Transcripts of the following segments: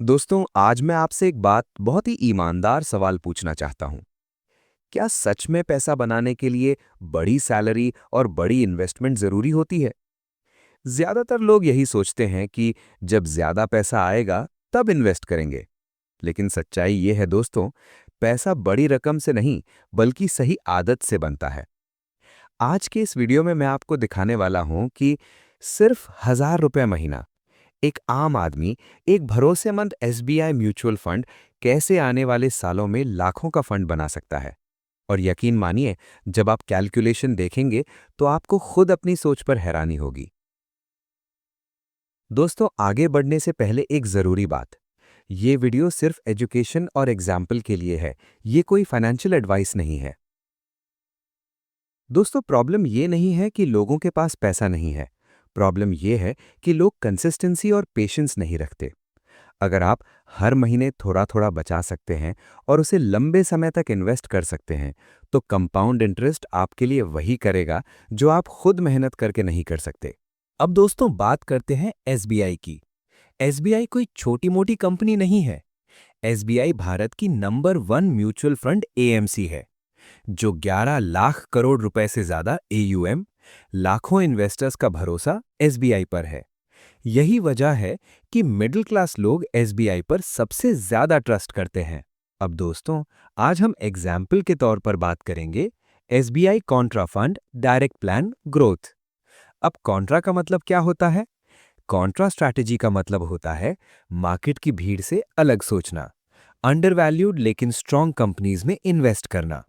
दोस्तों, आज मैं आपसे एक बात बहुत ही ईमानदार सवाल पूछना चाहता हूं। क्या सच में पैसा बनाने के लिए बड़ी सैलरी और बड़ी इन्वेस्टमेंट जरूरी होती है? ज्यादातर लोग यही सोचते हैं कि जब ज्यादा पैसा आएगा तब इन्वेस्ट करेंगे। लेकिन सच्चाई ये है दोस्तों, पैसा बड़ी रकम से नहीं बल्कि सही आदत से बनता है। आज के इस वीडियो में मैं आपको दिखाने वाला हूं कि सिर्फ 1,000 रुपए महीना एक आम आदमी एक भरोसेमंद एसबीआई म्यूचुअल फंड कैसे आने वाले सालों में लाखों का फंड बना सकता है। और यकीन मानिए, जब आप कैलकुलेशन देखेंगे तो आपको खुद अपनी सोच पर हैरानी होगी। दोस्तों, आगे बढ़ने से पहले एक जरूरी बात। ये वीडियो सिर्फ एजुकेशन और एग्जाम्पल के लिए है, ये कोई फाइनेंशियल एडवाइस नहीं है। दोस्तों, प्रॉब्लम ये नहीं है कि लोगों के पास पैसा नहीं है। प्रॉब्लम ये है कि लोग कंसिस्टेंसी और पेशेंस नहीं रखते। अगर आप हर महीने थोड़ा थोड़ा बचा सकते हैं और उसे लंबे समय तक इन्वेस्ट कर सकते हैं, तो कंपाउंड इंटरेस्ट आपके लिए वही करेगा जो आप खुद मेहनत करके नहीं कर सकते। अब दोस्तों बात करते हैं एसबीआई की। एसबीआई कोई छोटी मोटी कंपनी नहीं है। एसबीआई भारत की नंबर 1 म्यूचुअल फंड एएमसी है, जो 11 लाख करोड़ रुपए से ज्यादा एयूएम, लाखों इन्वेस्टर्स का भरोसा एसबीआई पर है। यही वजह है कि मिडिल क्लास लोग एसबीआई पर सबसे ज्यादा ट्रस्ट करते हैं। अब दोस्तों, आज हम एग्जाम्पल के तौर पर बात करेंगे SBI Contra fund direct plan growth. अब कॉन्ट्रा का मतलब क्या होता है? कॉन्ट्रा स्ट्रैटेजी का मतलब होता है मार्केट की भीड़ से अलग सोचना, अंडरवैल्यूड लेकिन स्ट्रॉन्ग कंपनीज में इन्वेस्ट करना,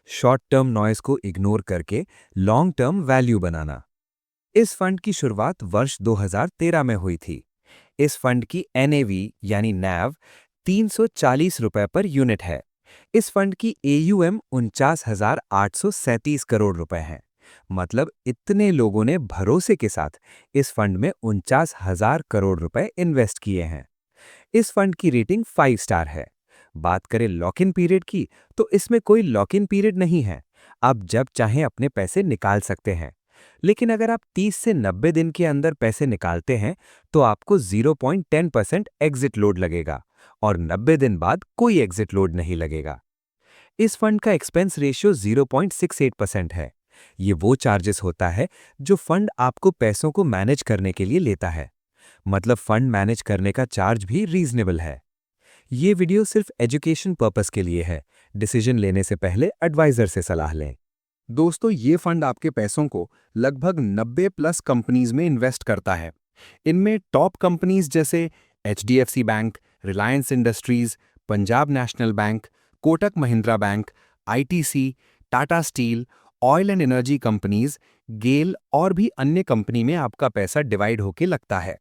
शॉर्ट टर्म नॉइज को इग्नोर करके लॉन्ग टर्म वैल्यू बनाना। इस फंड की शुरुआत वर्ष 2013 में हुई थी। इस फंड की एनएवी यानी नैव 340 रुपए पर यूनिट है। इस फंड की एयूएम 49,837 करोड़ रुपए है। मतलब इतने लोगों ने भरोसे के साथ इस फंड में 49,000 करोड़ रुपए इन्वेस्ट किए हैं। इस फंड की रेटिंग 5 स्टार है। बात करें लॉक इन पीरियड की, तो इसमें कोई लॉक इन पीरियड नहीं है। आप जब चाहें अपने पैसे निकाल सकते हैं। लेकिन अगर आप 30 से 90 दिन के अंदर पैसे निकालते हैं, तो आपको 0.10% एग्जिट लोड लगेगा और 90 दिन बाद कोई एग्जिट लोड नहीं लगेगा। इस फंड का एक्सपेंस रेशियो 0.68% है। ये वो चार्जेस होता है जो फंड आपको पैसों को मैनेज करने के लिए लेता है। मतलब फंड मैनेज करने का चार्ज भी रीजनेबल है। ये वीडियो सिर्फ एजुकेशन पर्पस के लिए है। डिसीजन लेने से पहले एडवाइजर से सलाह लें। दोस्तों, ये फंड आपके पैसों को लगभग 90 प्लस कंपनीज में इन्वेस्ट करता है। इनमें टॉप कंपनीज जैसे HDFC Bank, Reliance Industries, Punjab National Bank, Kotak Mahindra Bank, ITC, Tata Steel, oil and energy companies, GAIL और भी अन्य कंपनी में आपका पैसा डिवाइड होके लगता है।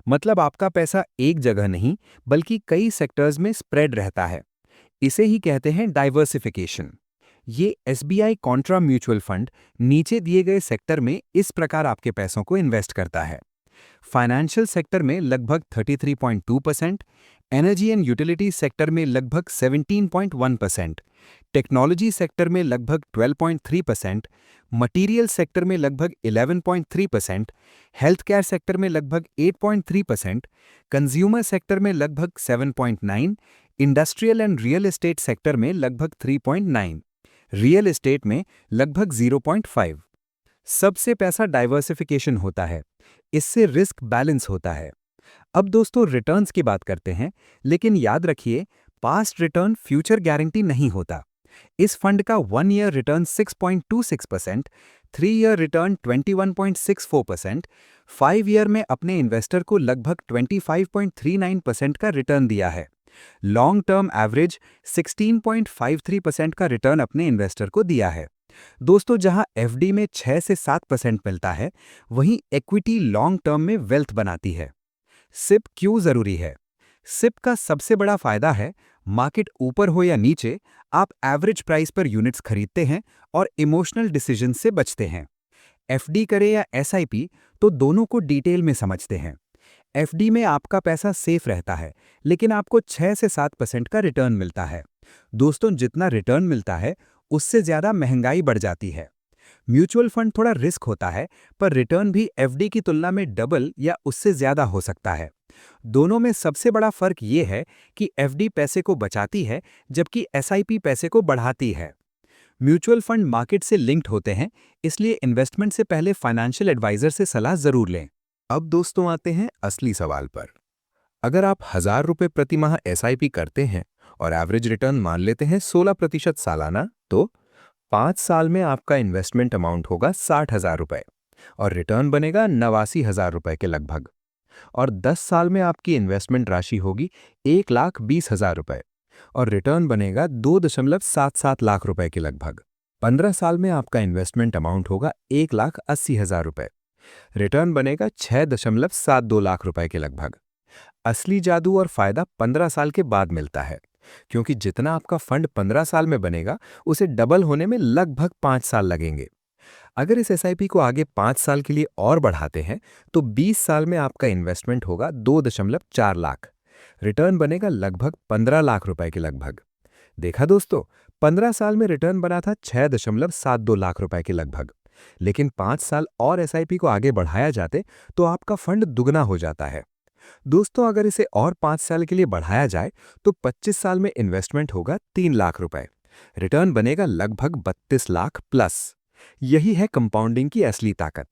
मतलब आपका पैसा एक जगह नहीं बल्कि कई सेक्टर्स में स्प्रेड रहता है। इसे ही कहते हैं डाइवर्सिफिकेशन। ये एसबीआई कॉन्ट्रा म्यूचुअल फंड नीचे दिए गए सेक्टर में इस प्रकार आपके पैसों को इन्वेस्ट करता है। फाइनेंशियल सेक्टर में लगभग 33.2%, एनर्जी एंड यूटिलिटी सेक्टर में लगभग 17.1%, टेक्नोलॉजी सेक्टर में लगभग 12.3%, मटेरियल सेक्टर में लगभग 11.3%, हेल्थ केयर सेक्टर में लगभग 8.3%, कंज्यूमर सेक्टर में लगभग 7.9%, industrial and real estate sector में लगभग 3.9%, रियल एस्टेट में लगभग 0.5। सबसे पैसा डाइवर्सिफिकेशन होता है। इससे रिस्क बैलेंस होता है। अब दोस्तों रिटर्न्स की बात करते हैं, लेकिन याद रखिए, पास्ट रिटर्न फ्यूचर गारंटी नहीं होता। इस फंड का 1 year return 6.26%, 3 year return 21.64%, 5 year में अपने इन्वेस्टर को लगभग 25.39% का रिटर्न दिया है। लॉन्ग टर्म एवरेज 16.53% का रिटर्न अपने इन्वेस्टर को दिया है। दोस्तों, जहां एफडी में 6 से 7% मिलता है, वहीं इक्विटी लॉन्ग टर्म में वेल्थ बनाती है। सिप क्यों जरूरी है? सिप का सबसे बड़ा फायदा है, मार्केट ऊपर हो या नीचे, आप एवरेज प्राइस पर यूनिट्स खरीदते हैं और इमोशनल डिसीजन से बचते हैं। एफडी करें या एसआईपी, तो दोनों को डिटेल में समझते हैं। एफडी में आपका पैसा सेफ रहता है, लेकिन आपको 6 से 7% का रिटर्न मिलता है। दोस्तों, जितना रिटर्न मिलता है उससे ज्यादा महंगाई बढ़ जाती है। म्यूचुअल फंड थोड़ा रिस्क होता है, पर रिटर्न भी एफडी की तुलना में डबल या उससे ज़्यादा हो सकता है। दोनों में सबसे बड़ा फर्क ये है कि एफडी पैसे को बचाती है, जबकि एसआईपी पैसे को बढ़ाती है। म्यूचुअल फंड मार्केट से लिंक्ड होते हैं, इसलिए इन्वेस्टमेंट से पहले फाइनेंशियल एडवाइजर से सलाह जरूर लें। अब दोस्तों आते हैं असली सवाल पर। अगर आप 1,000 रुपये प्रति माह एसआईपी करते हैं और एवरेज रिटर्न मान लेते हैं 16% सालाना, तो 5 साल में आपका इन्वेस्टमेंट अमाउंट होगा 60,000 रुपये और रिटर्न बनेगा 89,000 रुपये के लगभग। और 10 साल में आपकी इन्वेस्टमेंट राशि होगी 1,20,000 रुपये और रिटर्न बनेगा 2.77 लाख रुपए के लगभग। 15 साल में आपका इन्वेस्टमेंट अमाउंट होगा 1,80,000 रुपये, रिटर्न बनेगा 6.72 लाख रुपए के लगभग। असली जादू और फायदा 15 साल के बाद मिलता है, क्योंकि जितना आपका फंड 15 साल में बनेगा उसे डबल होने में लगभग 5 साल लगेंगे। अगर इस एसआईपी को आगे 5 साल के लिए और बढ़ाते हैं तो 20 साल में आपका इन्वेस्टमेंट होगा 2.4 लाख, रिटर्न बनेगा लगभग 15 लाख रुपए के लगभग। देखा दोस्तों, 15 साल में रिटर्न बना था 6.72 लाख रुपए के लगभग, लेकिन 5 साल और एसआईपी को आगे बढ़ाया जाते तो आपका फंड दुगना हो जाता है। दोस्तों, अगर इसे और 5 साल के लिए बढ़ाया जाए तो 25 साल में इन्वेस्टमेंट होगा 3 लाख रुपए, रिटर्न बनेगा लगभग 32 लाख प्लस। यही है कंपाउंडिंग की असली ताकत।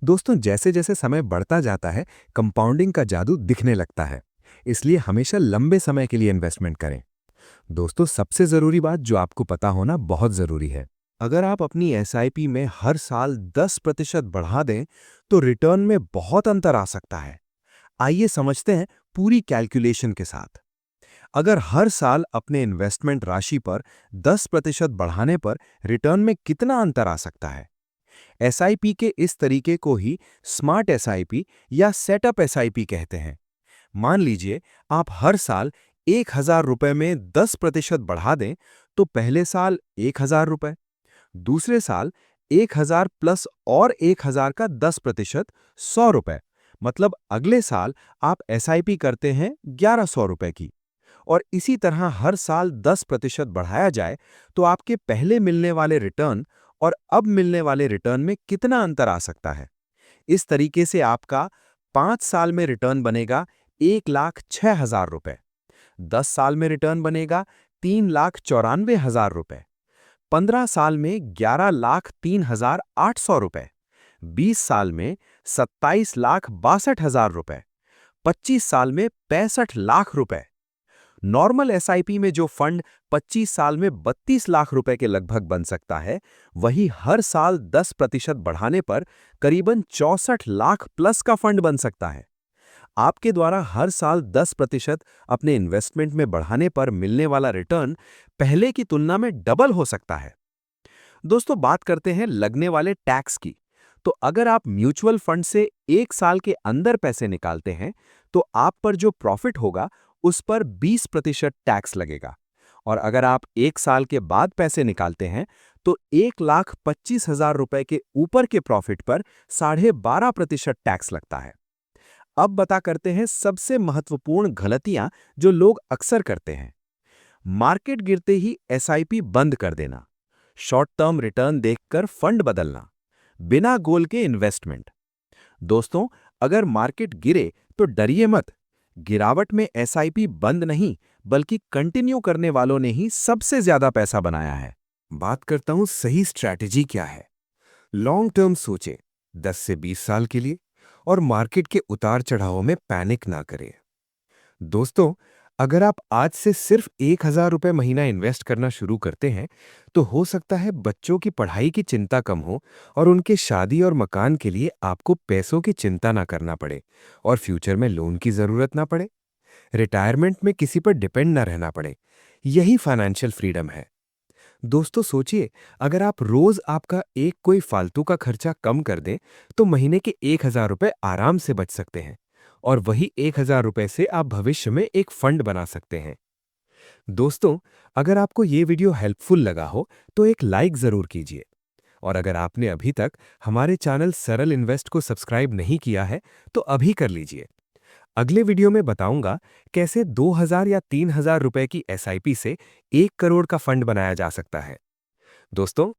दोस्तों, जैसे जैसे समय बढ़ता जाता है, कंपाउंडिंग का जादू दिखने लगता है, इसलिए हमेशा लंबे समय के लिए इन्वेस्टमेंट करें। दोस्तों, सबसे जरूरी बात जो आपको पता होना बहुत जरूरी है, अगर आप अपनी एसआईपी में हर साल 10% बढ़ा दें तो रिटर्न में बहुत अंतर आ सकता है। आइए समझते हैं पूरी कैलकुलेशन के साथ। अगर हर साल अपने इन्वेस्टमेंट राशि पर 10% बढ़ाने पर रिटर्न में कितना अंतर आ सकता है। एसआईपी के इस तरीके को ही स्मार्ट एसआईपी या सेटअप एसआईपी कहते हैं। मान लीजिए आप हर साल 1,000 रुपये में 10% बढ़ा दें तो पहले साल 1,000 रुपये, दूसरे साल 1,000 प्लस और 1,000 का 10% 100 रुपये, मतलब अगले साल आप एसआईपी करते हैं 1,100 रुपये की। और इसी तरह हर साल 10% बढ़ाया जाए तो आपके पहले मिलने वाले रिटर्न और अब मिलने वाले रिटर्न में कितना अंतर आ सकता है। इस तरीके से आपका 5 साल में रिटर्न बनेगा 1,06,000 रुपये, 10 साल में रिटर्न बनेगा 3,94,000 रुपये, 15 साल में 11,03,800 रुपये, 20 साल में 27,62,000 रुपये, 25 साल में 65 लाख रुपए। नॉर्मल एसआईपी में जो फंड 25 साल में 32 लाख रुपए के लगभग बन सकता है, वही हर साल 10% बढ़ाने पर करीबन 64 लाख प्लस का फंड बन सकता है। आपके द्वारा हर साल 10% अपने इन्वेस्टमेंट में बढ़ाने पर मिलने वाला रिटर्न पहले की तुलना में डबल हो सकता है। दोस्तों, बात करते हैं लगने वाले टैक्स की। तो अगर आप म्यूचुअल फंड से 1 साल के अंदर पैसे निकालते हैं तो आप पर जो प्रॉफिट होगा उस पर 20% टैक्स लगेगा, और अगर आप 1 साल के बाद पैसे निकालते हैं तो 1,25,000 रुपए के ऊपर के प्रॉफिट पर 12.5% टैक्स लगता है। अब बता करते हैं सबसे महत्वपूर्ण गलतियां जो लोग अक्सर करते हैं। मार्केट गिरते ही एसआईपी बंद कर देना, शॉर्ट टर्म रिटर्न देखकर फंड बदलना, बिना गोल के इन्वेस्टमेंट। दोस्तों, अगर मार्केट गिरे तो डरिए मत। गिरावट में एसआईपी बंद नहीं, बल्कि कंटिन्यू करने वालों ने ही सबसे ज्यादा पैसा बनाया है। बात करता हूं सही स्ट्रैटेजी क्या है। लॉन्ग टर्म सोचे, 10 से 20 साल के लिए, और मार्केट के उतार चढ़ावों में पैनिक ना करें। दोस्तों, अगर आप आज से सिर्फ 1,000 रुपये महीना इन्वेस्ट करना शुरू करते हैं तो हो सकता है बच्चों की पढ़ाई की चिंता कम हो और उनके शादी और मकान के लिए आपको पैसों की चिंता ना करना पड़े और फ्यूचर में लोन की जरूरत ना पड़े। रिटायरमेंट में किसी पर डिपेंड ना रहना पड़े। यही फाइनेंशियल फ्रीडम है। दोस्तों, सोचिए, अगर आप रोज आपका एक कोई फालतू का खर्चा कम कर दें तो महीने के 1,000 रुपये आराम से बच सकते हैं, और वही 1,000 रुपये से आप भविष्य में एक फंड बना सकते हैं। दोस्तों, अगर आपको ये वीडियो हेल्पफुल लगा हो तो एक लाइक जरूर कीजिए, और अगर आपने अभी तक हमारे चैनल सरल इन्वेस्ट को सब्सक्राइब नहीं किया है तो अभी कर लीजिए। अगले वीडियो में बताऊंगा कैसे 2,000 या 3,000 रुपए की एसआईपी से 1 करोड़ का फंड बनाया जा सकता है। दोस्तों,